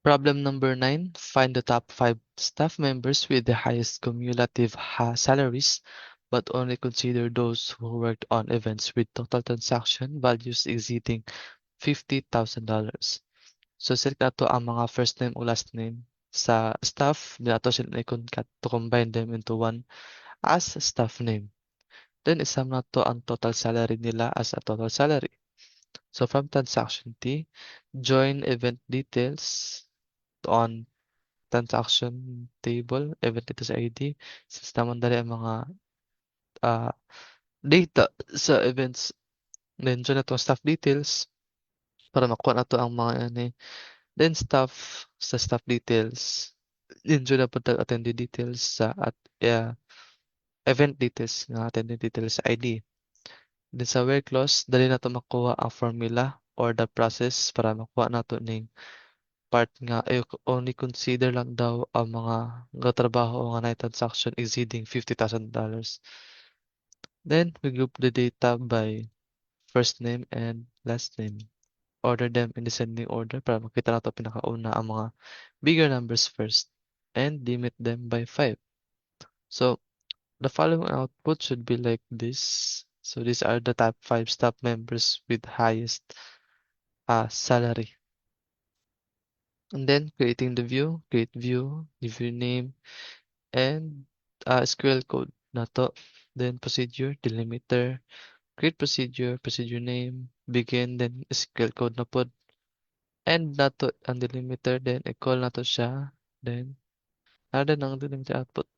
Problem number 9. Find the top 5 staff members with the highest cumulative salaries, but only consider those who worked on events with total transaction values exceeding $50,000. So, select nato ang mga first name o last name sa staff. Di nato sila to combine them into one as staff name. Then, isam nato ang total salary nila as a total salary. So, from transaction T, join event details on transaction table, event details ID. Since naman dali ang mga uh, data sa events, then dyan na to staff details para makuha na to ang mga ano eh. Then sa staff details, yun dyan na po attendee details sa at event details nga attendee details sa ID. Then sa where clause, dali na to makuha ang formula or the process para makuha na to ning part nga only consider lang daw ang mga trabaho o nga na transaction exceeding $50,000. Then we group the data by first name and last name. Order them in descending order para makita nato pinakauna ang mga bigger numbers first and limit them by 5. So the following output should be like this. So these are the top 5 staff members with highest salary. And then creating the view, create view, give your name, and SQL code nato. Then procedure, delimiter, create procedure, procedure name, begin, then SQL code na pod. End nato ang delimiter, then i-call nato siya, then nada nang delimiter output.